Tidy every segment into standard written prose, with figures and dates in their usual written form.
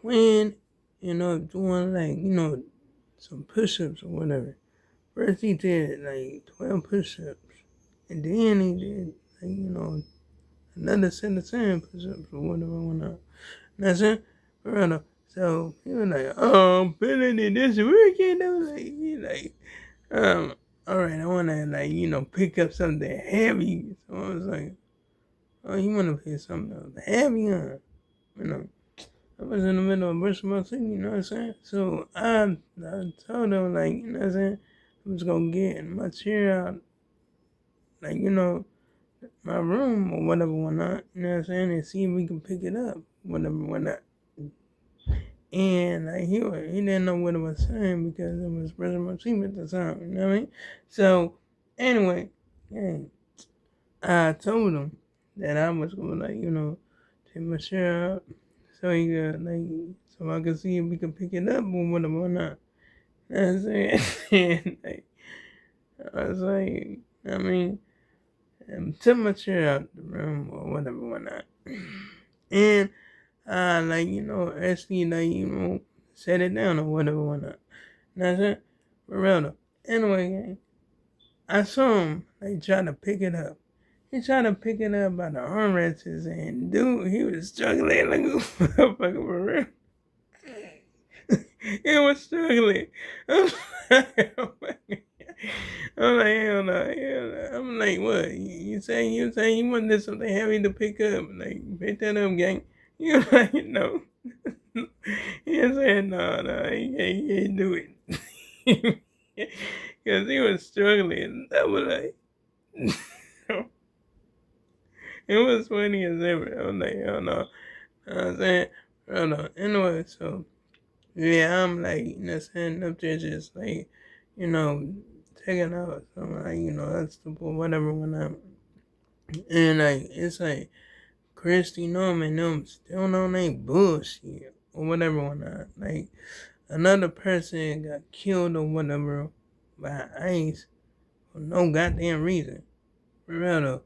twin, doing like, some push-ups or whatever. First he did like 12 push-ups. And then he did like, another set of 10 push-ups or whatever went on. That's it. Right. So he was like, oh, I'm feeling it this weekend. I was like, all right, I wanna like, pick up something heavy. So I was like, oh, you wanna pick something heavy, huh? You know. I was in the middle of brushing my teeth, you know what I'm saying? So I told him, like, you know what I'm saying? I was gonna get my chair out, like, my room or whatever, whatnot, you know what I'm saying? And see if we can pick it up, whatever, whatnot. And like, he didn't know what I was saying because I was brushing my teeth at the time, you know what I mean? So, anyway, yeah, I told him that I was gonna, like, take my chair out so he could, like, so I could see if we could pick it up or whatever or not. You know what I'm saying? And, like, I was like, I mean, took my chair out the room or whatever or not. And like, actually, like, set it down or whatever or not. You know what I'm saying? For real though. Anyway, I saw him, like, trying to pick it up. He tried to pick it up by the armrests, and dude, he was struggling like a motherfucker for real. He was struggling. I'm like, hell no, hell no. I'm like, what? You saying you wanted something heavy to pick up? Like, pick that up, gang. You like, no. He said, no, he can't do it. Because he was struggling. I was like, it was funny as ever. I was like, hell no. You know what I'm saying? Hold on. Anyway, so, yeah, I'm like, saying, up there just like, taking out some, like, that stupid whatever when I'm, and like, it's like, Christy Norman, them still on they bullshit or whatever when I, like, another person got killed or whatever by ICE for no goddamn reason. For real though.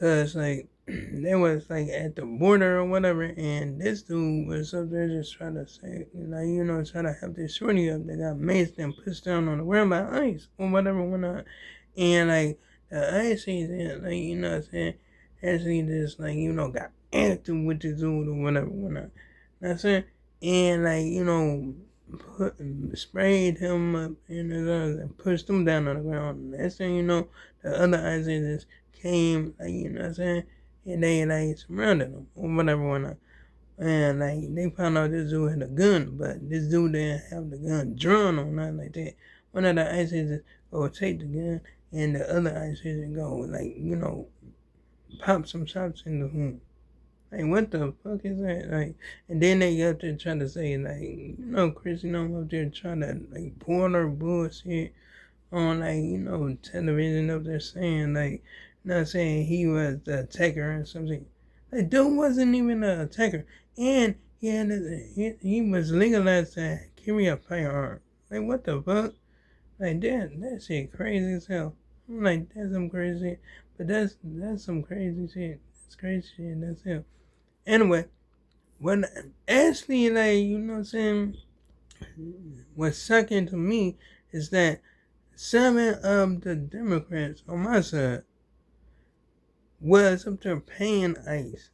Cause like they was like at the border or whatever, and this dude was up there just trying to say, like, trying to help this shorty up that got maced and pushed down on the ground by ICE or whatever whatnot. And like the ICE agent, like, what I'm saying, actually just like, got active with the dude or whatever whatnot. You know what I'm saying? And like, sprayed him up in his eyes and pushed him down on the ground. And next thing you know, the other ICE agents came, like, you know what I'm saying? And they, like, surrounded him or whatever, whatnot. And, like, they found out this dude had a gun, but this dude didn't have the gun drawn or nothing like that. One of the ICE agents go take the gun, and the other ICE agent go, like, pop some shots in the room. Like, what the fuck is that? Like, and then they got there trying to say, like, Chris, I'm up there trying to, like, pull her bullshit on, like, television up there saying, like, not saying he was the attacker or something. Like, dude wasn't even the attacker. And he was legalized to carry a firearm. Like, what the fuck? Like, that shit crazy as hell. I'm like, that's some crazy shit. But that's some crazy shit. That's crazy shit. That's hell. Anyway, what actually, like, what I'm saying, what's sucking to me is that 7 of the Democrats on my side was up there paying ICE.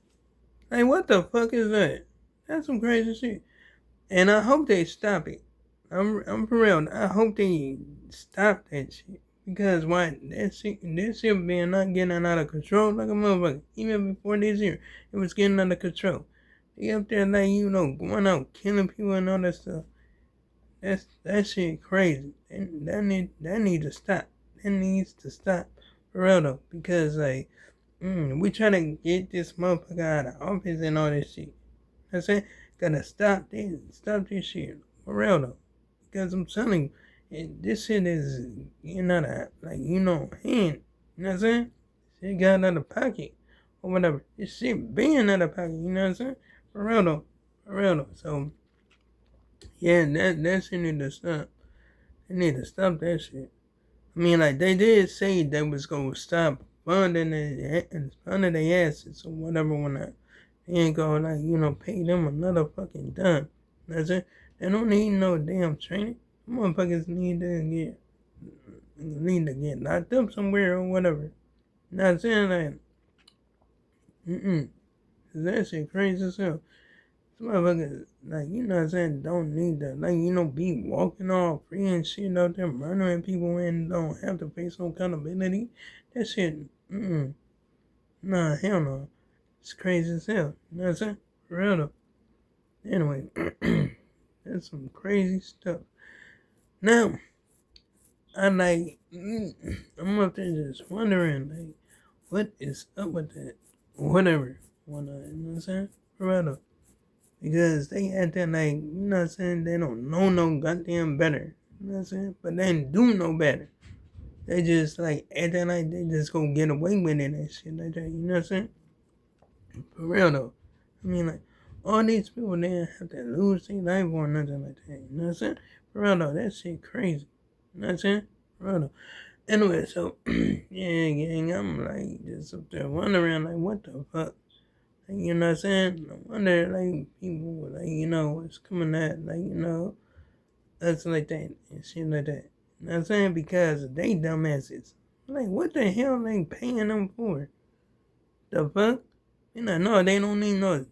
Like, what the fuck is that? That's some crazy shit. And I hope they stop it. I'm for real. I hope they stop that shit. Because why? This shit being not getting out of control like a motherfucker. Even before this year, it was getting out of control. They up there, like, going out killing people and all that stuff. That shit crazy. That need to stop. That needs to stop. For real though. Because, like, we trying to get this motherfucker out of office and all this shit. I said, gotta stop this shit. For real though. Because I'm telling you, this shit is getting out of, like, hand. You know what I'm saying? Shit got out of pocket. Or whatever. This shit being out of pocket. You know what I'm saying? For real though. For real though. So, yeah, that shit need to stop. They need to stop that shit. I mean, like, they did say they was gonna stop funding their asses or whatever whatnot. They ain't gonna, like, pay them another fucking dime. That's it. They don't need no damn training. Motherfuckers need to get locked up somewhere or whatever. Not saying that. That shit crazy as hell. Some motherfuckers, like, what I'm saying, don't need to, like, be walking all free and shit out there murdering people and don't have to face no accountability. That shit, nah, hell no. It's crazy as hell. You know what I'm saying? For real though. Anyway, that's some crazy stuff. Now, I'm up there just wondering, like, what is up with that? Whatever. You know what I'm saying? For real though. Because they acting like, they don't know no goddamn better. You know what I'm saying? But they do know better. They just like acting like they just gonna get away with it and shit like that. You know what I'm saying? For real though. I mean, like, all these people, they have to lose their life or nothing like that. You know what I'm saying? For real though, that shit crazy. You know what I'm saying? For real though. Anyway, so, yeah, gang, I'm like just up there wondering, like, what the fuck? Like, you know what I'm saying? No wonder, like, people, like, what's coming at, like, us like that and shit like that. You know what I'm saying? Because they dumbasses. Like, what the hell they paying them for? The fuck? No, they don't need no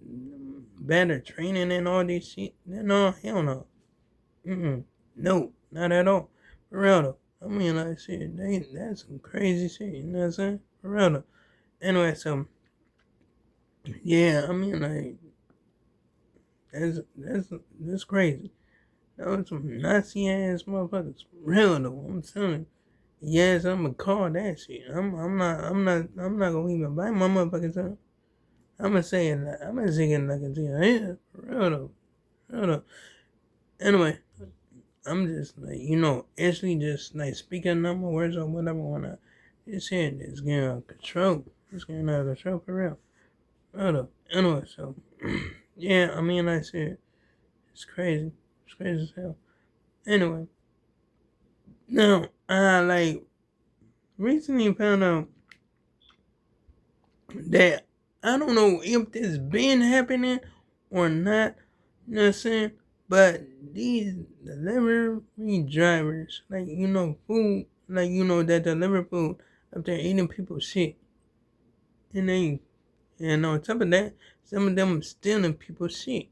better training and all this shit. No, hell no. No, not at all. For real though. I mean, like, shit, that's some crazy shit, you know what I'm saying? For real though. Anyway, so, yeah, I mean, like, that's crazy. That was some Nazi ass motherfuckers. For real though, I'm telling you. Yes, I'm gonna call that shit. I'm not gonna even bite my motherfucking tongue. I'm gonna say it like a deal. Yeah, for real though. For real though. Anyway, I'm just like, actually just like speaking number words or whatever when I this head is getting out of control. It's getting out of control for real. For real. Anyway, so yeah, I mean, like I said, it's crazy. It's crazy as hell. Anyway, now I like recently found out that I don't know if this been happening or not. You know what I'm saying? But these delivery drivers, like, food, like, that deliver food up there eating people's shit. And on top of that, some of them stealing people's shit. You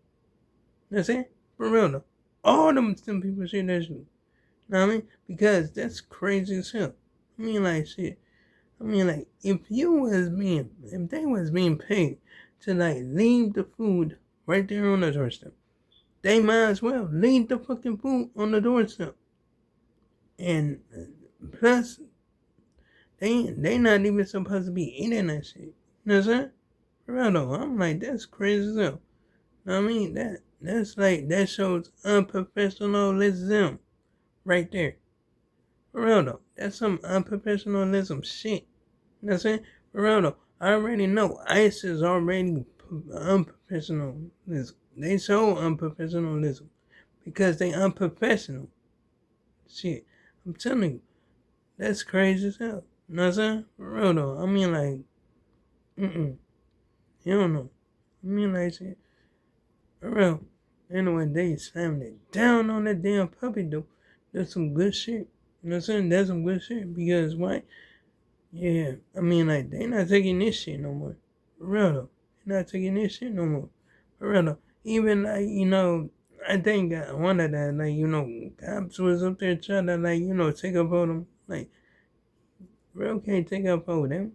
know what I'm saying? For real though. All of them stealing people's shit, that's you. Know what I mean? Because that's crazy as hell. I mean, like, shit. I mean, like, if they was being paid to, like, leave the food right there on the doorstep, they might as well leave the fucking food on the doorstep. And plus, they not even supposed to be eating that shit. You know what I'm saying? For real though, I'm like, that's crazy as hell. You know what I mean? That's like, that shows unprofessionalism right there. For real though, that's some unprofessionalism shit. You know what I'm saying? For real though, I already know ICE is already unprofessionalism. They show unprofessionalism because they unprofessional. Shit, I'm telling you, that's crazy as hell. You know what I'm saying? For real though, I mean, like, you don't know. I mean, like, shit, for real. Anyway, they slammed it down on that damn puppy though. That's some good shit. You know what I'm saying? That's some good shit because why? Yeah, I mean, like, they not taking this shit no more. For real though. They not taking this shit no more. For real though. Even, like, I think one of the, like, cops was up there trying to, like, take up on them. Like, real can't take up on them.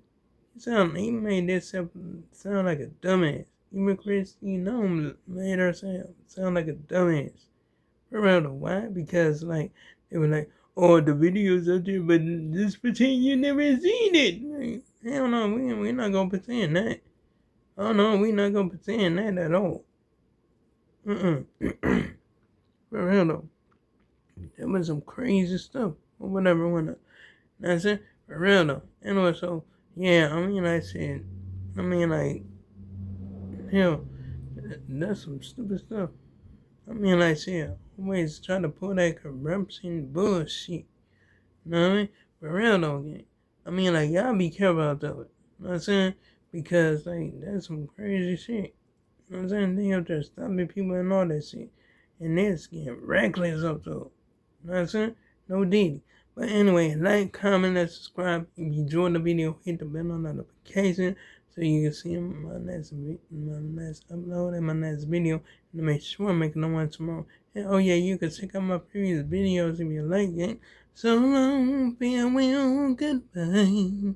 He made this sound like a dumbass. Even Chris, made her sound like a dumbass. For real though. Why? Because, like, they were like, oh, the video's up there, but just pretend you never seen it. Like, hell no, we're not gonna pretend that. Oh no, we're not gonna pretend that at all. For real though. That was some crazy stuff. Or whatever, that's it. For real though. Anyway, so, yeah, I mean, like, hell, that's some stupid stuff. I mean, like I said, always trying to pull that corruption bullshit. You know what I mean? For real though, gang. I mean, like, y'all be careful out there. You know what I'm saying? Because, like, that's some crazy shit. You know what I'm saying? They up there stopping people and all that shit. And they're getting reckless up to it. You know what I'm saying? No Diddy. But anyway, like, comment, and subscribe. If you enjoyed the video, hit the bell notification so you can see my next upload and my next video. And make sure I make another one tomorrow. And oh yeah, you can check out my previous videos if you like it. So long, farewell, goodbye.